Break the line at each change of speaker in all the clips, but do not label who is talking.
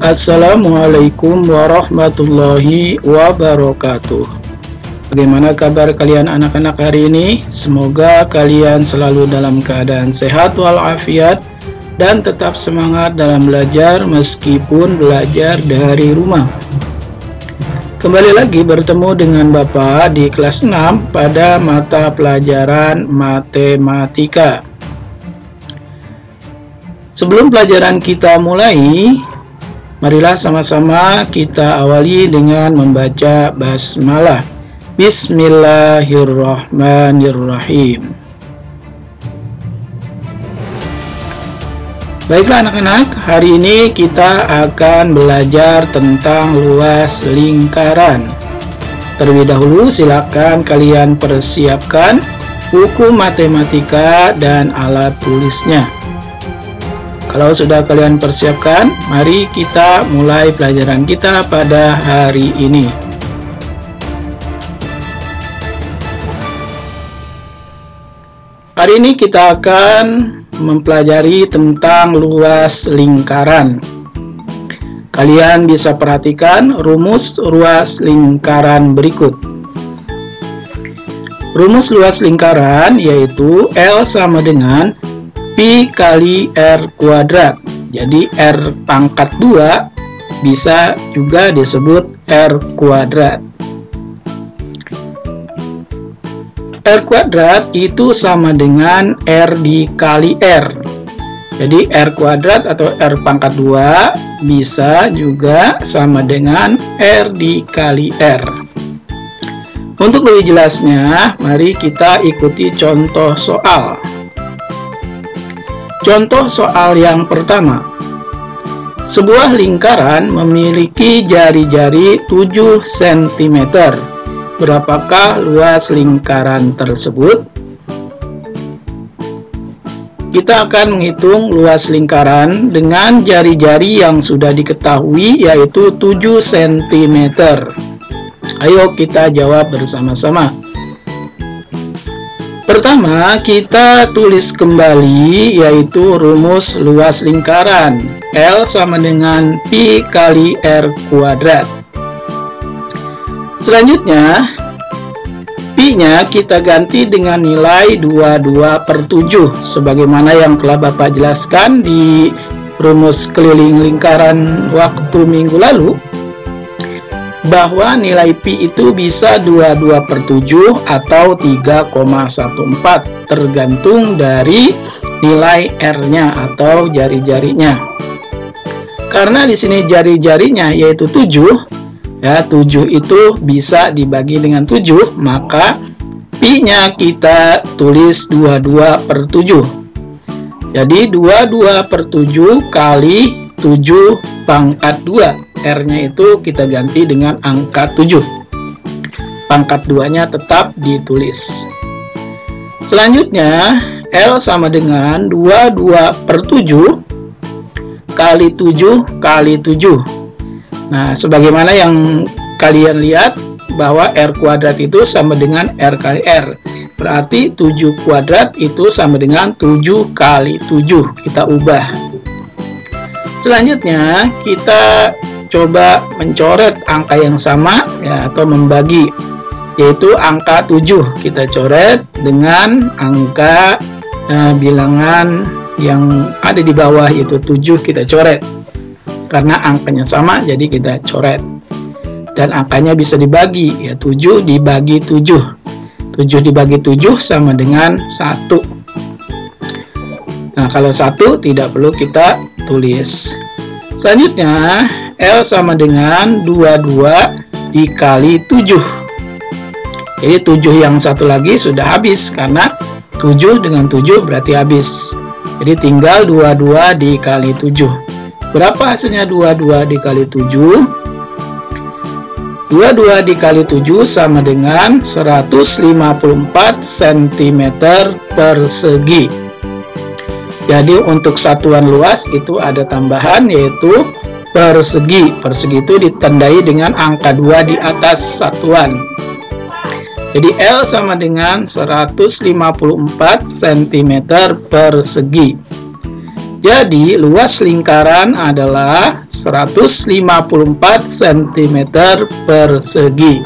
Assalamualaikum warahmatullahi wabarakatuh. Bagaimana kabar kalian anak-anak hari ini? Semoga kalian selalu dalam keadaan sehat walafiat dan tetap semangat dalam belajar meskipun belajar dari rumah. Kembali lagi bertemu dengan Bapak di kelas 6 pada mata pelajaran matematika. Sebelum pelajaran kita mulai, marilah sama-sama kita awali dengan membaca basmalah. Bismillahirrahmanirrahim. Baiklah anak-anak, hari ini kita akan belajar tentang luas lingkaran. Terlebih dahulu silakan kalian persiapkan buku matematika dan alat tulisnya. Kalau sudah kalian persiapkan, mari kita mulai pelajaran kita pada hari ini. Hari ini kita akan mempelajari tentang luas lingkaran. Kalian bisa perhatikan rumus luas lingkaran berikut. Rumus luas lingkaran yaitu L sama dengan Pi kali R kuadrat. Jadi R pangkat 2 bisa juga disebut R kuadrat. R kuadrat itu sama dengan R dikali R. Jadi R kuadrat atau R pangkat 2 bisa juga sama dengan R dikali R. Untuk lebih jelasnya, mari kita ikuti contoh soal. Contoh soal yang pertama. Sebuah lingkaran memiliki jari-jari 7 cm. Berapakah luas lingkaran tersebut? Kita akan menghitung luas lingkaran dengan jari-jari yang sudah diketahui, yaitu 7 cm. Ayo kita jawab bersama-sama. Pertama, kita tulis kembali yaitu rumus luas lingkaran. L sama dengan Pi kali R kuadrat. Selanjutnya, Pi-nya kita ganti dengan nilai 22/7 sebagaimana yang telah Bapak jelaskan di rumus keliling lingkaran waktu minggu lalu, bahwa nilai Pi itu bisa 22/7 atau 3,14 tergantung dari nilai R-nya atau jari-jarinya. Karena di sini jari-jarinya yaitu 7, ya 7 itu bisa dibagi dengan 7, maka Pi-nya kita tulis 22/7. Jadi 22/7 kali 7 pangkat 2. R-nya itu kita ganti dengan angka 7. Pangkat 2-nya tetap ditulis. Selanjutnya, L sama dengan 22/7 kali 7 kali 7. Nah, sebagaimana yang kalian lihat bahwa R kuadrat itu sama dengan R kali R. Berarti 7 kuadrat itu sama dengan 7 kali 7. Kita ubah. Selanjutnya, kita coba mencoret angka yang sama ya, atau membagi, yaitu angka 7 kita coret dengan angka bilangan yang ada di bawah, yaitu 7 kita coret karena angkanya sama, jadi kita coret dan angkanya bisa dibagi, ya 7 dibagi 7. 7 dibagi 7 sama dengan 1. Nah, kalau 1 tidak perlu kita tulis. Selanjutnya, L sama dengan 22 dikali 7. Jadi 7 yang satu lagi sudah habis, karena 7 dengan 7 berarti habis. Jadi tinggal 22 dikali 7. Berapa hasilnya 22 dikali 7? 22 dikali 7 sama dengan 154 cm persegi. Jadi untuk satuan luas itu ada tambahan, yaitu persegi. Persegi itu ditandai dengan angka 2 di atas satuan. Jadi L sama dengan 154 cm persegi. Jadi luas lingkaran adalah 154 cm persegi.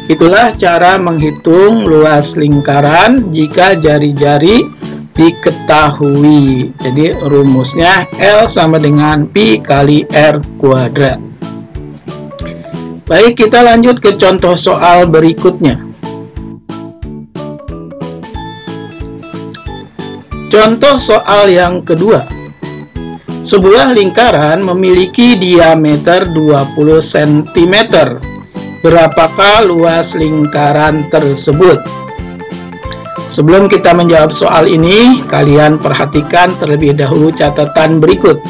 Itulah cara menghitung luas lingkaran jika jari-jari diketahui. Jadi rumusnya L sama dengan Pi kali R kuadrat. Baik, kita lanjut ke contoh soal berikutnya. Contoh soal yang kedua. Sebuah lingkaran memiliki diameter 20 cm. Berapakah luas lingkaran tersebut? Sebelum kita menjawab soal ini, kalian perhatikan terlebih dahulu catatan berikut.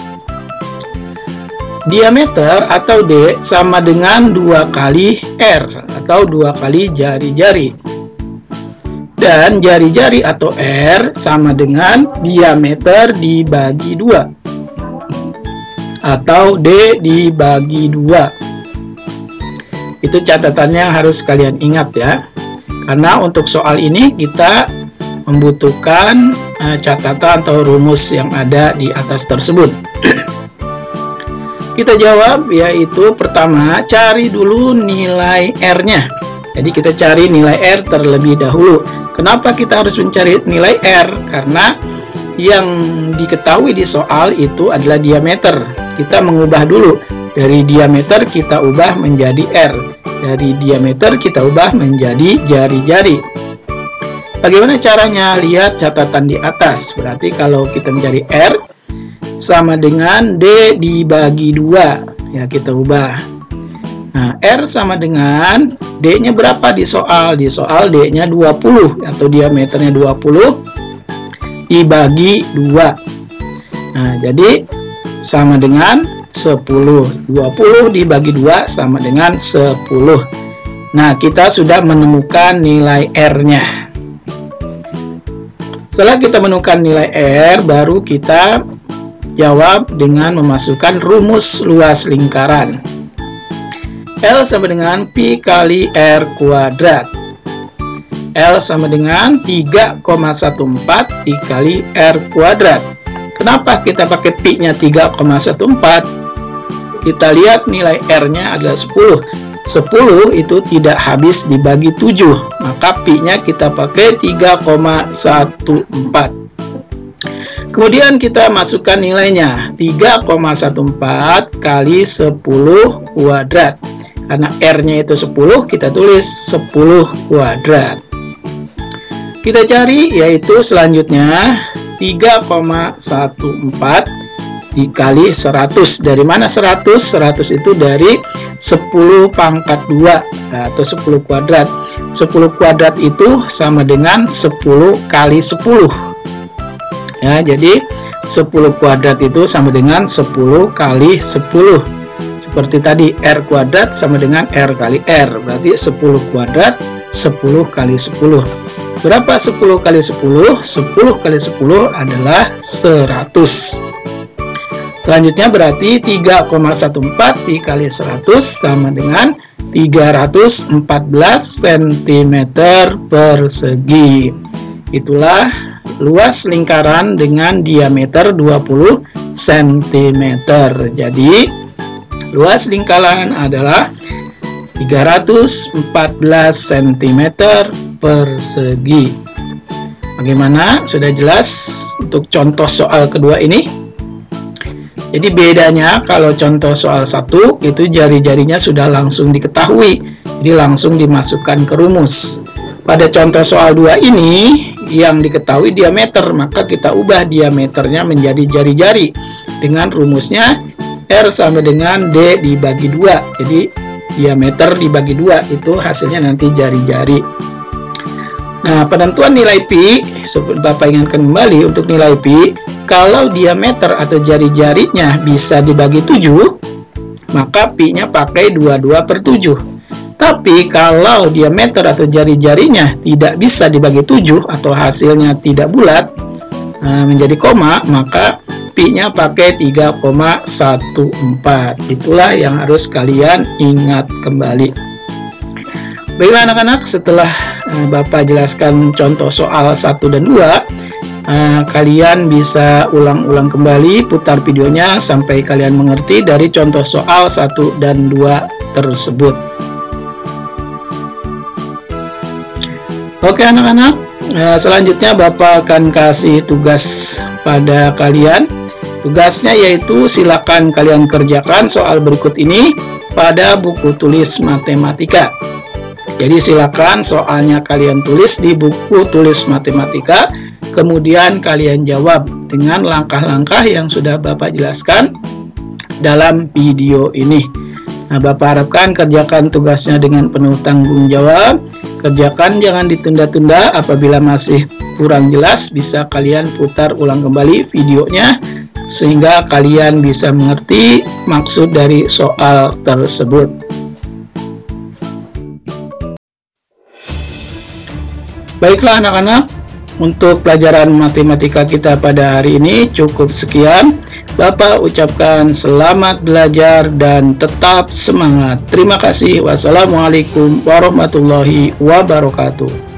Diameter atau D sama dengan 2 kali R atau 2 kali jari-jari. Dan jari-jari atau R sama dengan diameter dibagi 2 atau D dibagi 2. Itu catatannya harus kalian ingat ya. Karena untuk soal ini kita membutuhkan catatan atau rumus yang ada di atas tersebut. Kita jawab, yaitu pertama, cari dulu nilai R-nya. Jadi kita cari nilai R terlebih dahulu. Kenapa kita harus mencari nilai R? Karena yang diketahui di soal itu adalah diameter. Kita mengubah dulu. Dari diameter kita ubah menjadi R. Dari diameter kita ubah menjadi jari-jari. Bagaimana caranya? Lihat catatan di atas. Berarti kalau kita mencari R sama dengan D dibagi 2. Ya, kita ubah. Nah, R sama dengan D-nya berapa di soal? Di soal D-nya 20 atau diameternya 20 dibagi 2. Nah, jadi sama dengan 10. 20 dibagi 2 sama dengan 10. Nah, kita sudah menemukan nilai R-nya. Setelah kita menemukan nilai R, baru kita jawab dengan memasukkan rumus luas lingkaran. L sama dengan Pi kali R kuadrat. L sama dengan 3,14 Pi kali R kuadrat. Kenapa kita pakai Pi-nya 3,14? Kita lihat nilai R-nya adalah 10. 10 itu tidak habis dibagi 7. Maka Pi-nya kita pakai 3,14. Kemudian kita masukkan nilainya. 3,14 kali 10 kuadrat. Karena R-nya itu 10, kita tulis 10 kuadrat. Kita cari, yaitu selanjutnya 3,14 dikali 100. Dari mana 100? 100 itu dari 10 pangkat 2 atau 10 kuadrat. 10 kuadrat itu sama dengan 10 kali 10. Ya, jadi 10 kuadrat itu sama dengan 10 kali 10. Seperti tadi, R kuadrat sama dengan R kali R. Berarti 10 kuadrat 10 kali 10. Berapa 10 kali 10? 10 kali 10 adalah 100. Selanjutnya berarti 3,14 dikali 100 sama dengan 314 cm persegi. Itulah luas lingkaran dengan diameter 20 cm. Jadi luas lingkaran adalah 314 cm persegi. Bagaimana? Sudah jelas untuk contoh soal kedua ini? Jadi bedanya kalau contoh soal 1 itu jari-jarinya sudah langsung diketahui, jadi langsung dimasukkan ke rumus. Pada contoh soal 2 ini yang diketahui diameter, maka kita ubah diameternya menjadi jari-jari dengan rumusnya R sama dengan D dibagi 2. Jadi diameter dibagi 2 itu hasilnya nanti jari-jari. Nah, penentuan nilai Pi, Bapak ingatkan kembali untuk nilai Pi. Kalau diameter atau jari-jarinya bisa dibagi 7, maka Pi-nya pakai 22/7. Tapi kalau diameter atau jari-jarinya tidak bisa dibagi 7 atau hasilnya tidak bulat, menjadi koma, maka Pi-nya pakai 3,14. Itulah yang harus kalian ingat kembali. Baiklah anak-anak, setelah Bapak jelaskan contoh soal 1 dan 2, kalian bisa ulang-ulang kembali, putar videonya sampai kalian mengerti dari contoh soal 1 dan 2 tersebut. Oke anak-anak, selanjutnya Bapak akan kasih tugas pada kalian. Tugasnya yaitu silakan kalian kerjakan soal berikut ini pada buku tulis matematika. Jadi silakan soalnya kalian tulis di buku tulis matematika, kemudian kalian jawab dengan langkah-langkah yang sudah Bapak jelaskan dalam video ini. Nah, Bapak harapkan kerjakan tugasnya dengan penuh tanggung jawab. Kerjakan, jangan ditunda-tunda. Apabila masih kurang jelas, bisa kalian putar ulang kembali videonya sehingga kalian bisa mengerti maksud dari soal tersebut. Baiklah anak-anak, untuk pelajaran matematika kita pada hari ini cukup sekian. Bapak ucapkan selamat belajar dan tetap semangat. Terima kasih. Wassalamualaikum warahmatullahi wabarakatuh.